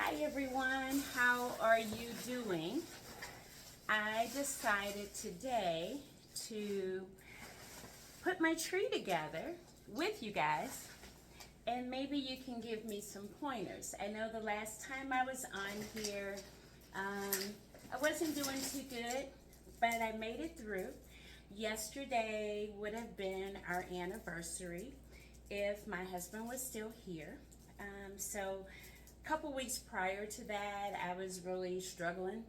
Hi everyone, how are you doing? I decided today to put my tree together with you guys, and maybe you can give me some pointers. I know the last time I was on here, I wasn't doing too good, but I made it through. Yesterday would have been our anniversary if my husband was still here. So a couple weeks prior to that, I was really struggling.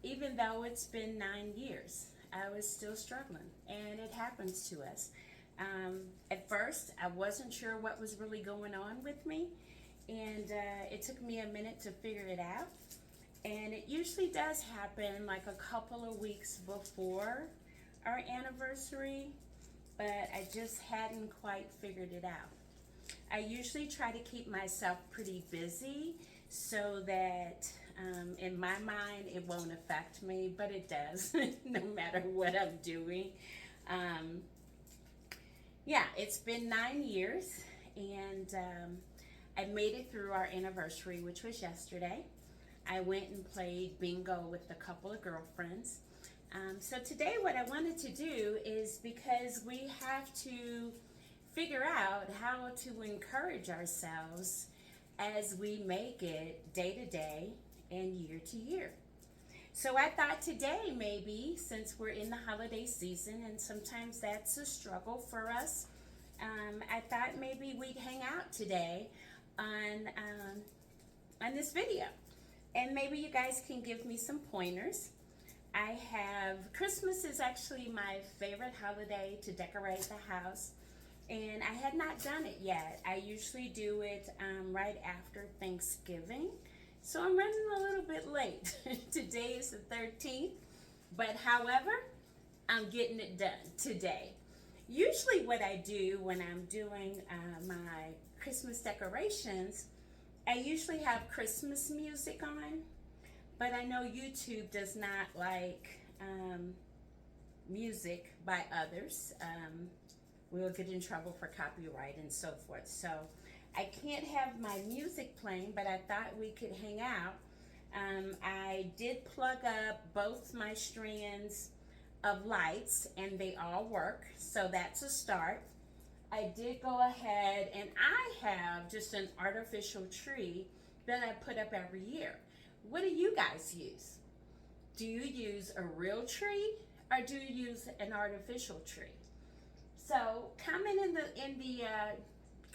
Even though it's been 9 years, I was still struggling, and it happens to us. At first, I wasn't sure what was really going on with me, and it took me a minute to figure it out. And it usually does happen like a couple of weeks before our anniversary, but I just hadn't quite figured it out. I usually try to keep myself pretty busy so that in my mind it won't affect me, but it does no matter what I'm doing. Yeah, it's been 9 years, and I made it through our anniversary, which was yesterday. I went and played bingo with a couple of girlfriends. So today what I wanted to do is, because we have to figure out how to encourage ourselves as we make it day to day and year to year. So I thought today, maybe since we're in the holiday season and sometimes that's a struggle for us, I thought maybe we'd hang out today on this video, and maybe you guys can give me some pointers. Christmas is actually my favorite holiday to decorate the house, and I had not done it yet. I usually do it right after Thanksgiving, so I'm running a little bit late. Today is the 13th, but however, I'm getting it done today. Usually what I do when I'm doing my Christmas decorations, I usually have Christmas music on, but I know YouTube does not like music by others. We'll get in trouble for copyright and so forth. So I can't have my music playing, but I thought we could hang out. I did plug up both my strands of lights and they all work, so that's a start. I did go ahead and I have just an artificial tree that I put up every year. What do you guys use? Do you use a real tree or do you use an artificial tree? So comment in the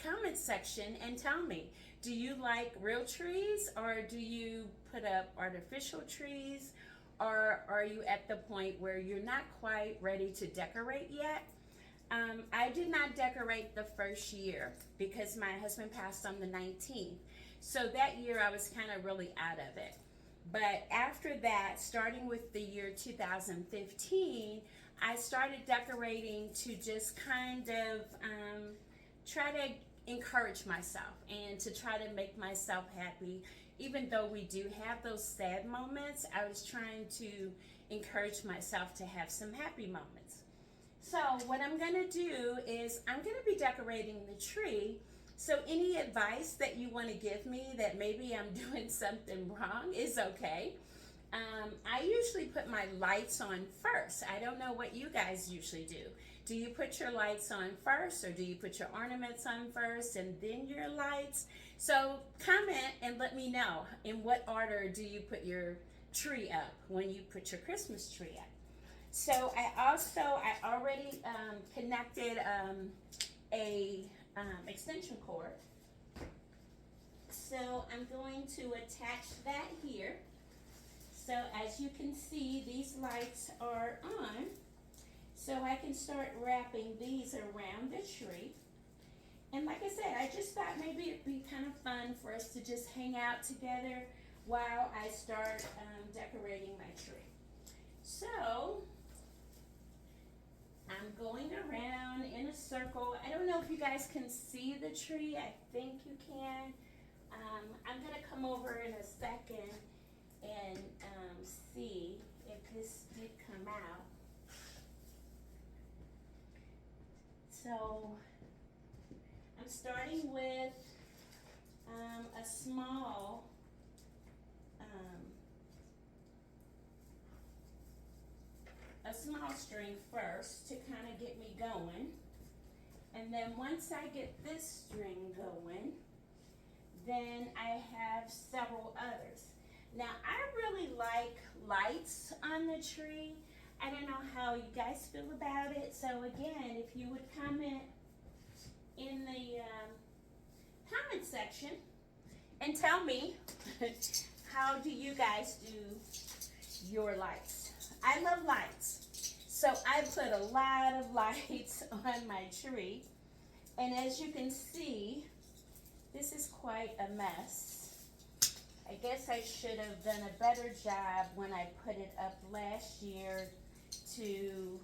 comment section and tell me, do you like real trees or do you put up artificial trees, or are you at the point where you're not quite ready to decorate yet? I did not decorate the first year because my husband passed on the 19th. So that year I was kind of really out of it. But after that, starting with the year 2015, I started decorating to just kind of try to encourage myself and to try to make myself happy. Even though we do have those sad moments, I was trying to encourage myself to have some happy moments. So what I'm gonna do is I'm gonna be decorating the tree. So any advice that you want to give me that maybe I'm doing something wrong is okay. I usually put my lights on first. I don't know what you guys usually do. Do you put your lights on first, or do you put your ornaments on first and then your lights? So comment and let me know, in what order do you put your tree up when you put your Christmas tree up? So I already connected a extension cord. So I'm going to attach that here. So as you can see, these lights are on. So I can start wrapping these around the tree. And like I said, I just thought maybe it'd be kind of fun for us to just hang out together while I start decorating my tree. So I'm going around in a circle. I don't know if you guys can see the tree. I think you can. I'm going to come over in a second and see if this did come out. So I'm starting with a small string first to kind of get me going. And then once I get this string going, then I have several others. Now, I really like lights on the tree. I don't know how you guys feel about it. So again, if you would comment in the comment section and tell me how do you guys do your lights. I love lights. So I put a lot of lights on my tree. And as you can see, this is quite a mess. I guess I should have done a better job when I put it up last year to,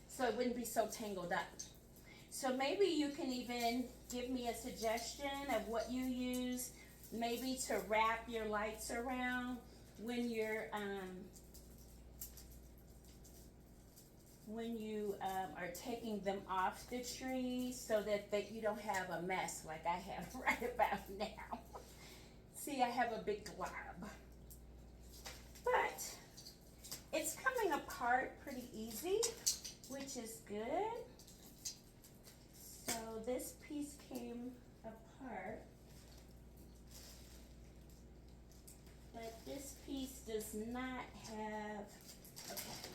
so it wouldn't be so tangled up. So maybe you can even give me a suggestion of what you use, maybe to wrap your lights around when you're, are taking them off the tree, so that you don't have a mess like I have right about now. See, I have a big glob. But it's coming apart pretty easy, which is good. So this piece came apart, but this piece does not have, okay.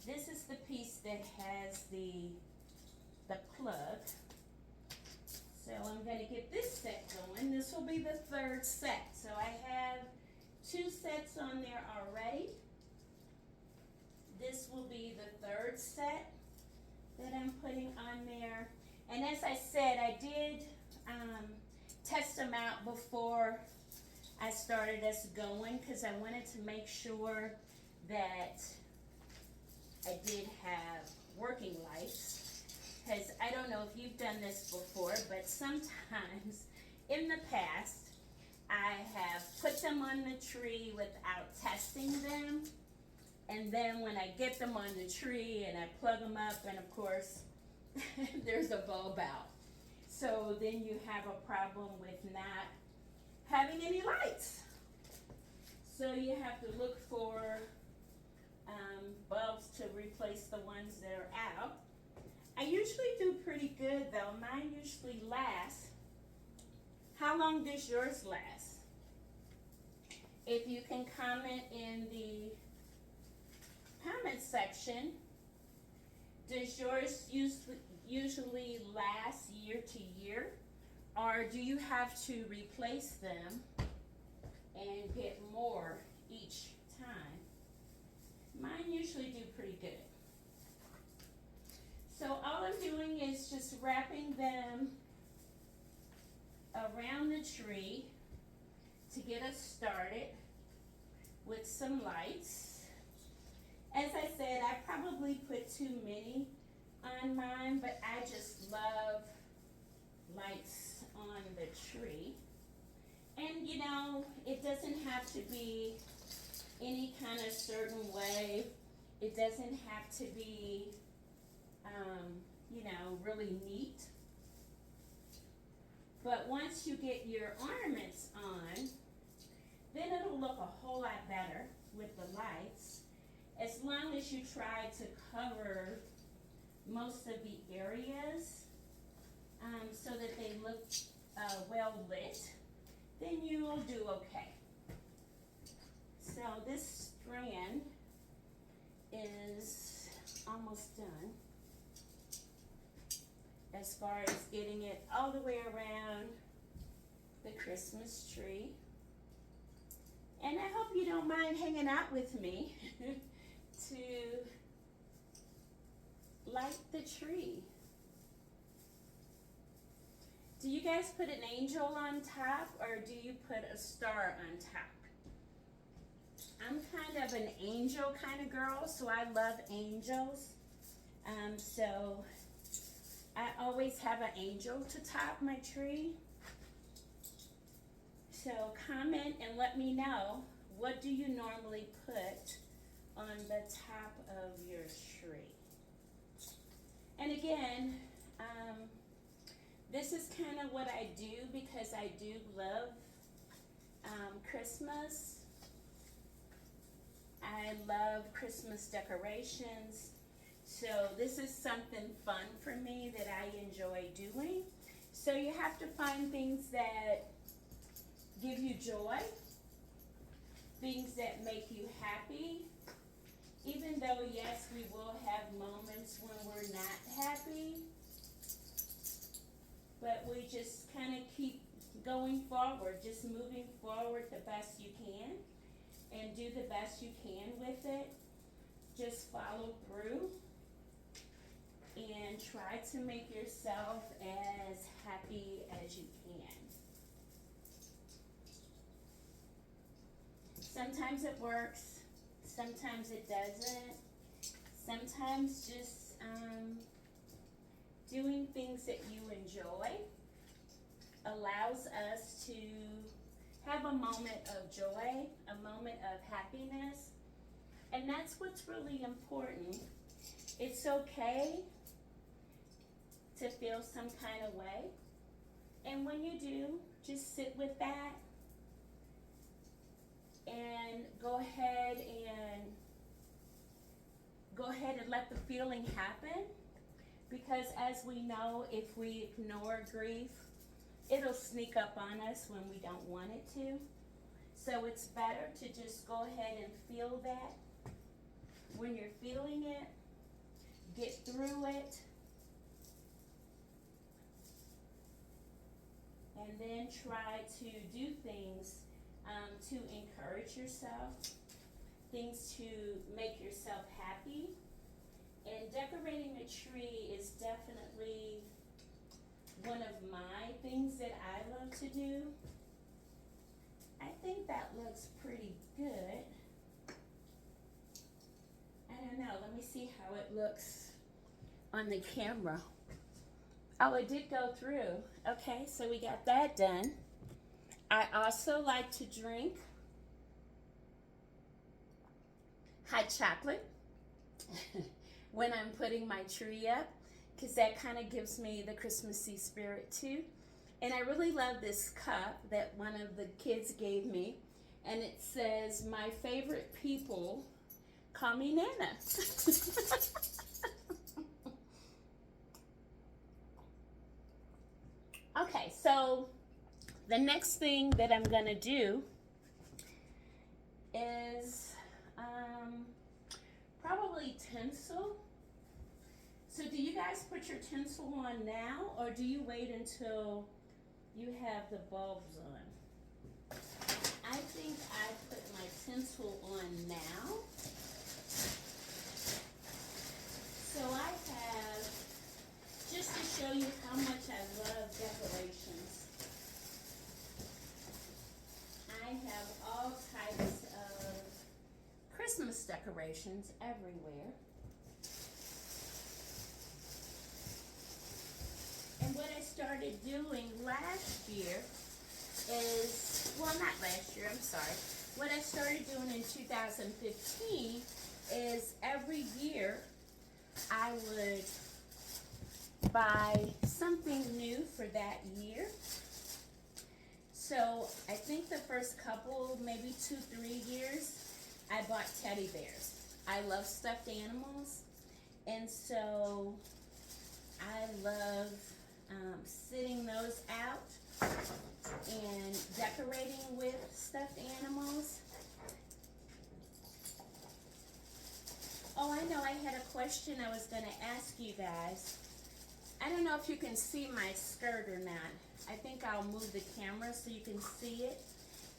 This is the piece that has the plug. So I'm going to get this set going. This will be the third set. So I have 2 sets on there already. This will be the third set that I'm putting on there. And as I said, I did test them out before I started us going, because I wanted to make sure that I did have working lights, because I don't know if you've done this before, but sometimes in the past I have put them on the tree without testing them, and then when I get them on the tree and I plug them up, and of course there's a bulb out. So then you have a problem with not having any lights. So you have to look for bulbs to replace the ones that are out. I usually do pretty good though. Mine usually lasts. How long does yours last? If you can comment in the comment section, does yours usually last year to year? Or do you have to replace them and get more each time? Mine usually do pretty good. So all I'm doing is just wrapping them around the tree to get us started with some lights. As I said, I probably put too many on mine, but I just love lights on the tree. And you know, it doesn't have to be any kind of certain way. It doesn't have to be, you know, really neat. But once you get your ornaments on, then it'll look a whole lot better with the lights, as long as you try to cover most of the areas so that they look well lit, then you'll do okay. So this strand is almost done as far as getting it all the way around the Christmas tree. And I hope you don't mind hanging out with me to light the tree. Do you guys put an angel on top, or do you put a star on top? I'm kind of an angel kind of girl, so I love angels. So I always have an angel to top my tree. So comment and let me know, what do you normally put on the top of your tree? And again, this is kind of what I do, because I do love Christmas. I love Christmas decorations. So this is something fun for me that I enjoy doing. So you have to find things that give you joy, things that make you happy. Even though, yes, we will have moments when we're not happy, but we just kind of keep going forward, just moving forward the best you can and do the best you can with it. Just follow through and try to make yourself as happy as you can. Sometimes it works, sometimes it doesn't. Sometimes just doing things that you enjoy allows us to have a moment of joy, a moment of happiness, and that's what's really important. It's okay to feel some kind of way, and when you do, just sit with that and go ahead and let the feeling happen, because as we know, if we ignore grief, it'll sneak up on us when we don't want it to. So it's better to just go ahead and feel that. When you're feeling it, get through it, and then try to do things to encourage yourself, things to make yourself happy. And decorating a tree is definitely one of my things that I love to do. I think that looks pretty good. I don't know, let me see how it looks on the camera. Oh, it did go through. Okay, so we got that done. I also like to drink hot chocolate when I'm putting my tree up, because that kind of gives me the Christmassy spirit too. And I really love this cup that one of the kids gave me, and it says, "My favorite people call me Nana." Okay, so the next thing that I'm gonna do is probably tinsel. So do you guys put your tinsel on now, or do you wait until you have the bulbs on? I think I put my tinsel on now. So I have, just to show you how much I love decorations, I have all types of Christmas decorations everywhere. And what I started doing last year is, well, not last year, I'm sorry. What I started doing in 2015 is every year I would buy something new for that year. So I think the first couple, maybe 2-3 years, I bought teddy bears. I love stuffed animals, and so I love sitting those out and decorating with stuffed animals. Oh, I know I had a question I was going to ask you guys. I don't know if you can see my skirt or not. I think I'll move the camera so you can see it.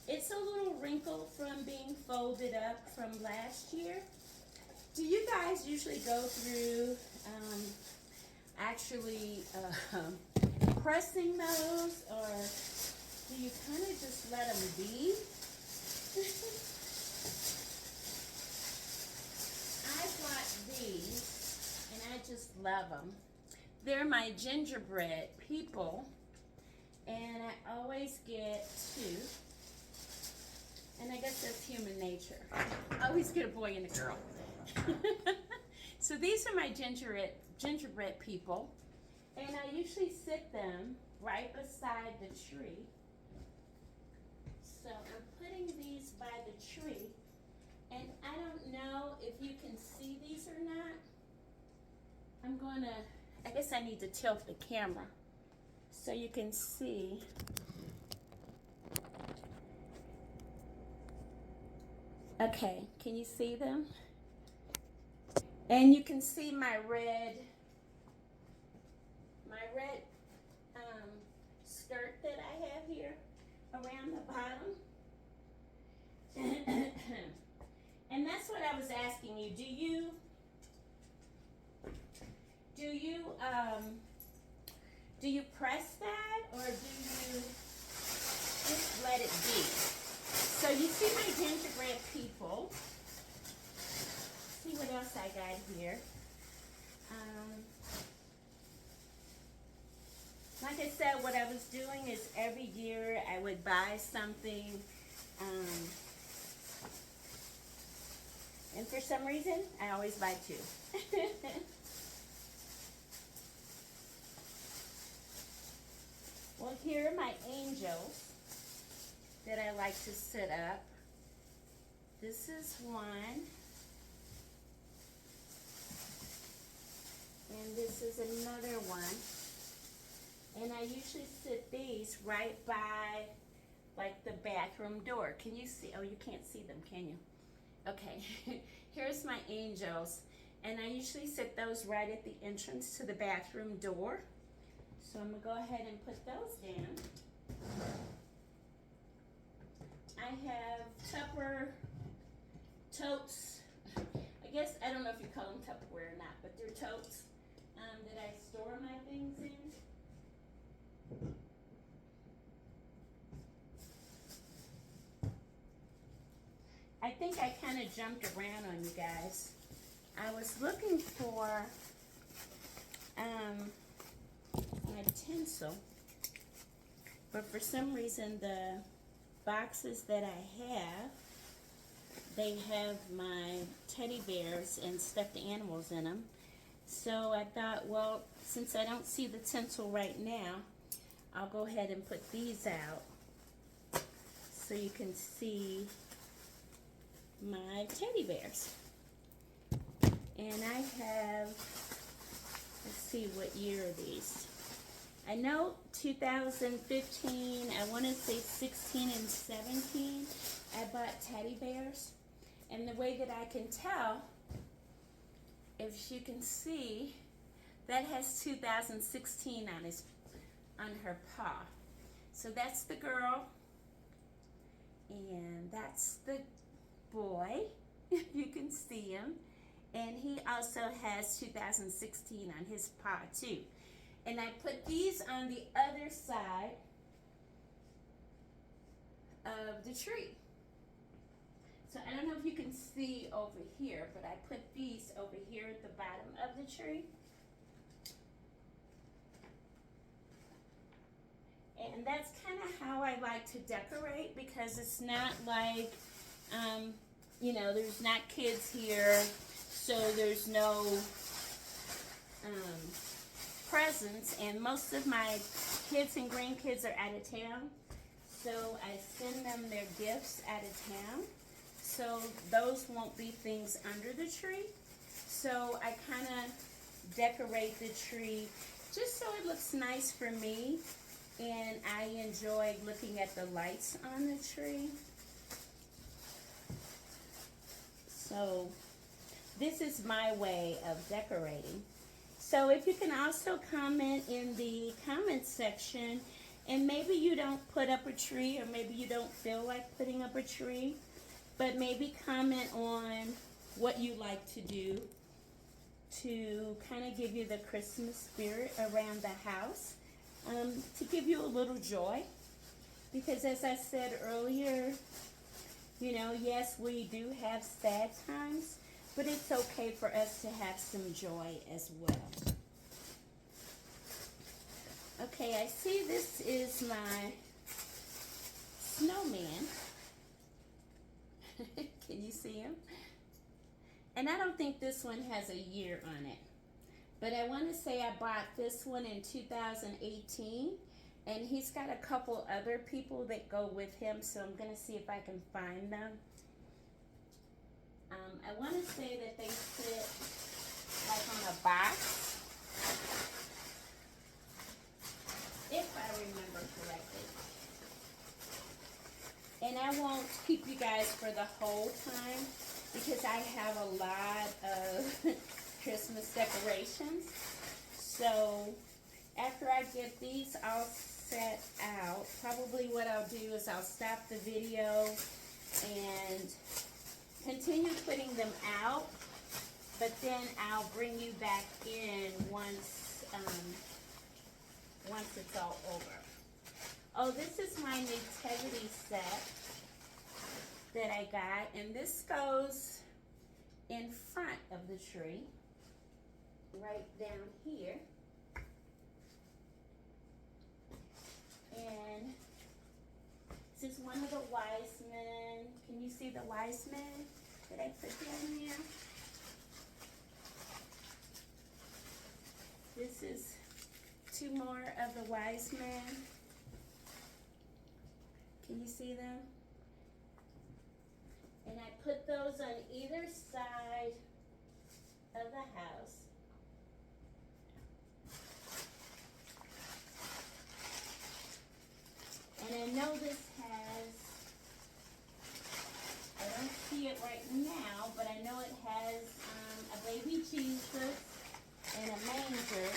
It's a little wrinkled from being folded up from last year. Do you guys usually go through actually pressing those, or do you kind of just let them be? I bought these, and I just love them. They're my gingerbread people, and I always get 2. And I guess that's human nature. I always get a boy and a girl. So these are my gingerbread people, and I usually sit them right beside the tree. So I'm putting these by the tree, and And I don't know if you can see these or not. I guess I need to tilt the camera so you can see. Okay, can you see them? And you can see my red skirt that I have here around the bottom. And that's what I was asking you. Do you press that, or do you just let it be? So you see my gingerbread people. See what else I got here. Like I said, what I was doing is every year I would buy something, and for some reason, I always buy two. Well, here are my angels that I like to set up. This is one. And this is another one. And I usually sit these right by, like, the bathroom door. Can you see? Oh, you can't see them, can you? Okay. Here's my angels. And I usually sit those right at the entrance to the bathroom door. So I'm going to go ahead and put those down. I have Tupper totes. I guess, I don't know if you call them Tupperware or not, but they're totes that I store my things in. I think I kind of jumped around on you guys. I was looking for my tinsel, but for some reason the boxes that I have, they have my teddy bears and stuffed animals in them. So I thought, well, since I don't see the tinsel right now, I'll go ahead and put these out so you can see my teddy bears. And I have, let's see, what year are these? I know 2015, I want to say 16 and 17, I bought teddy bears. And the way that I can tell, if you can see, that has 2016 on her paw. So that's the girl, and that's the boy, if you can see him. And he also has 2016 on his paw too. And I put these on the other side of the tree. So I don't know if you can see over here, but I put these over here at the bottom of the tree. And that's kind of how I like to decorate, because it's not like, you know, there's not kids here, so there's no presents, and most of my kids and grandkids are out of town, so I send them their gifts out of town. So those won't be things under the tree. So I kind of decorate the tree just so it looks nice for me, and I enjoy looking at the lights on the tree. So this is my way of decorating. So if you can also comment in the comment section, and maybe you don't put up a tree, or maybe you don't feel like putting up a tree, but maybe comment on what you like to do to kind of give you the Christmas spirit around the house, to give you a little joy. Because as I said earlier, you know, yes, we do have sad times, but it's okay for us to have some joy as well. Okay, I see this is my snowman. Can you see him? And I don't think this one has a year on it, but I want to say I bought this one in 2018, and he's got a couple other people that go with him, so I'm going to see if I can find them. I want to say that they sit like on a box, if I remember correctly. And I won't keep you guys for the whole time because I have a lot of Christmas decorations. So after I get these all set out, probably what I'll do is I'll stop the video and continue putting them out, but then I'll bring you back in once it's all over. Oh, this is my nativity set that I got, and this goes in front of the tree, right down here. And this is one of the wise men. Can you see the wise men that I put down there? This is two more of the wise men. Can you see them? And I put those on either side of the house. And I know this has, I don't see it right now, but I know it has a baby Jesus and a manger.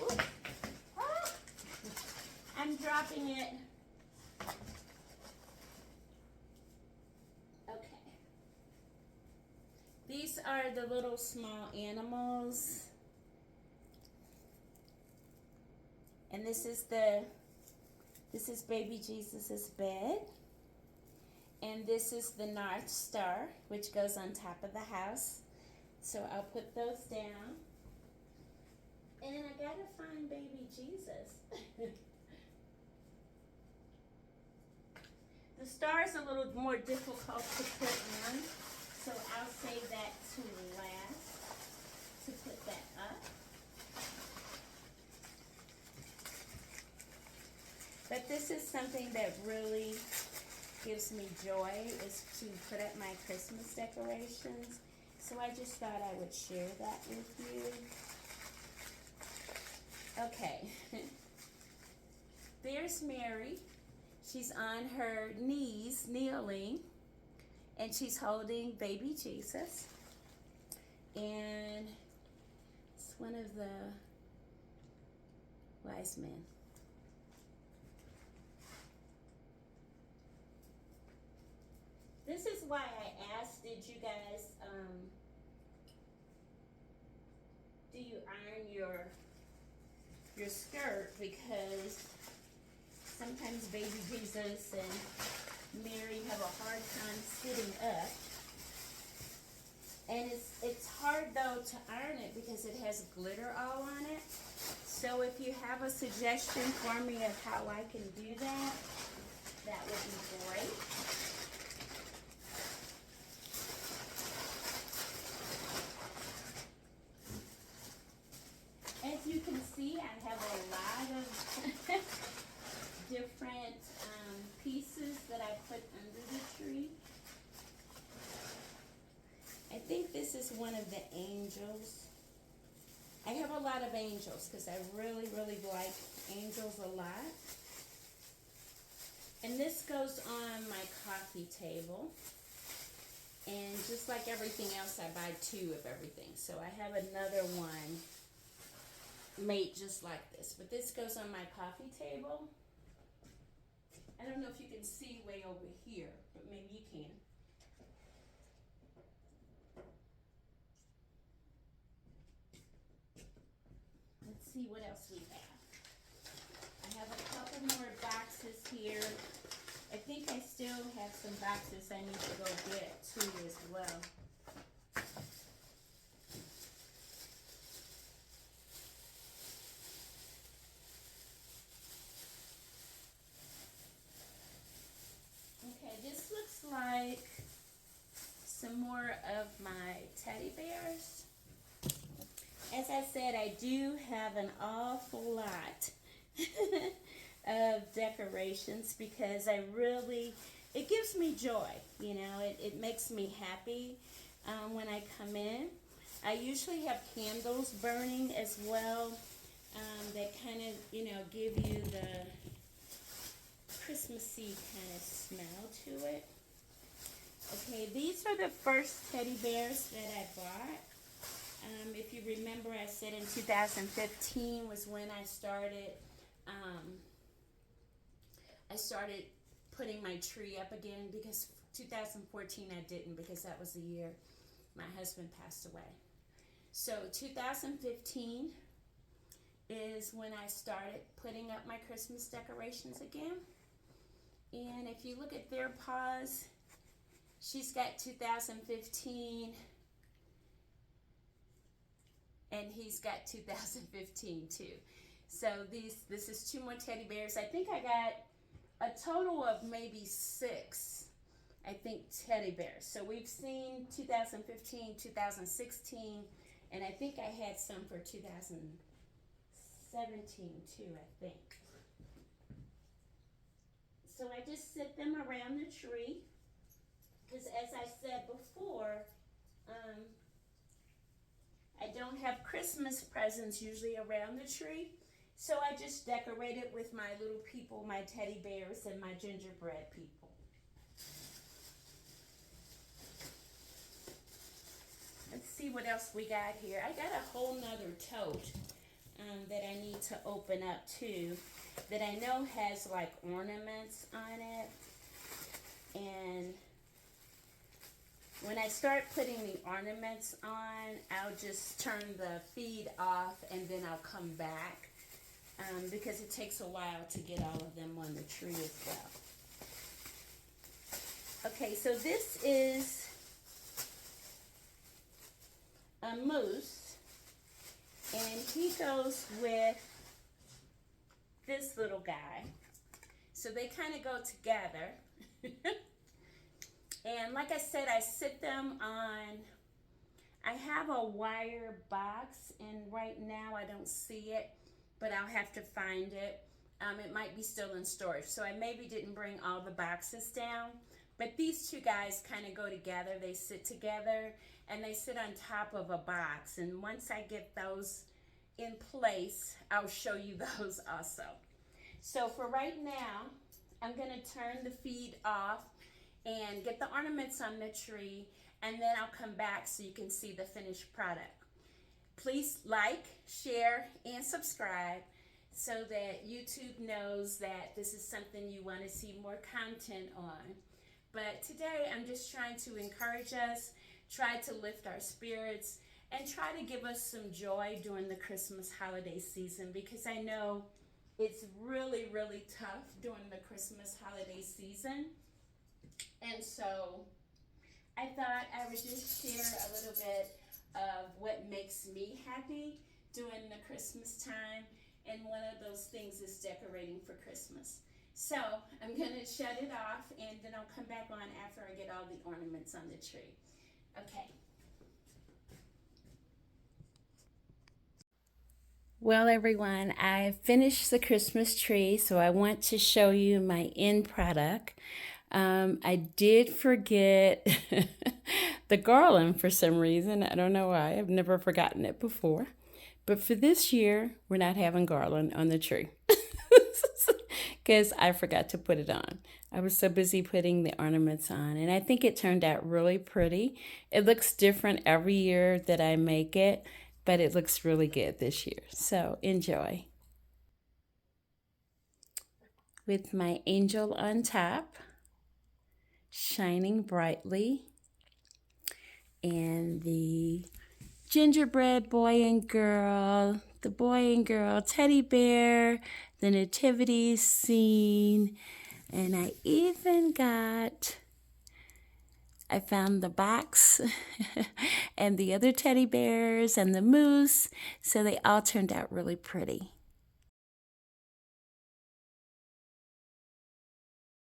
Ooh. Ah! I'm dropping it. Okay. These are the little small animals. And this is baby Jesus's bed. And this is the North Star, which goes on top of the house. So I'll put those down. And then I gotta find baby Jesus. The star is a little more difficult to put on, so I'll save that to last to put that up. But this is something that really gives me joy, is to put up my Christmas decorations. So I just thought I would share that with you. Okay. There's Mary. She's on her knees, kneeling, and she's holding baby Jesus. And it's one of the wise men. This is why I asked, did you guys, do you iron your skirt? Because sometimes baby Jesus and Mary have a hard time sitting up. And it's hard though to iron it because it has glitter all on it. So if you have a suggestion for me of how I can do that, that would be great. As you can see, I have a lot of different pieces that I put under the tree. I think this is one of the angels. I have a lot of angels because I really, really like angels a lot. And this goes on my coffee table. And just like everything else, I buy two of everything. So I have another one made just like this. But this goes on my coffee table. I don't know if you can see way over here, but maybe you can. Let's see what else we have. I have a couple more boxes here. I think I still have some boxes I need to go get too as well. Okay, this looks like some more of my teddy bears. As I said, I do have an awful lot of decorations because it gives me joy. You know, it makes me happy when I come in. I usually have candles burning as well that kind of, give you the Christmassy kind of smell to it. Okay, these are the first teddy bears that I bought. If you remember, I said in 2015 was when I started putting my tree up again, because 2014 I didn't, because that was the year my husband passed away. So 2015 is when I started putting up my Christmas decorations again. And if you look at their paws, she's got 2015 and he's got 2015 too. So this is two more teddy bears. I think I got a total of maybe 6, teddy bears. So we've seen 2015, 2016, and I think I had some for 2017 too, I think. So I just sit them around the tree because, as I said before, I don't have Christmas presents usually around the tree. So I just decorate it with my little people, my teddy bears, and my gingerbread people. Let's see what else we got here. I got a whole nother tote that I need to open up too, that I know has like ornaments on it. And when I start putting the ornaments on, I'll just turn the feed off and then I'll come back because it takes a while to get all of them on the tree as well. Okay, so this is a moose, and he goes with this little guy. So they kind of go together. And like I said, I sit them on, I have a wire box, and right now I don't see it, but I'll have to find it. It might be still in storage, so I maybe didn't bring all the boxes down. But these two guys kind of go together. They sit together, and they sit on top of a box. And once I get those in place, I'll show you those also. So for right now, I'm going to turn the feed off and get the ornaments on the tree, and then I'll come back so you can see the finished product. Please like, share, and subscribe so that YouTube knows that this is something you want to see more content on. But today I'm just trying to encourage us, try to lift our spirits, and try to give us some joy during the Christmas holiday season, because I know it's really, really tough during the Christmas holiday season. And so I thought I would just share a little bit of what makes me happy during the Christmas time, and one of those things is decorating for Christmas. So I'm going to shut it off, and then I'll come back on after I get all the ornaments on the tree. Okay. Well, everyone, I finished the Christmas tree, so I want to show you my end product. I did forget the garland for some reason. I don't know why. I've never forgotten it before. But for this year, we're not having garland on the tree because I forgot to put it on. I was so busy putting the ornaments on, and I think it turned out really pretty. It looks different every year that I make it, but it looks really good this year. So enjoy. With my angel on top, shining brightly, and the gingerbread boy and girl, the boy and girl teddy bear, the nativity scene, and I found the box and the other teddy bears and the moose, so they all turned out really pretty.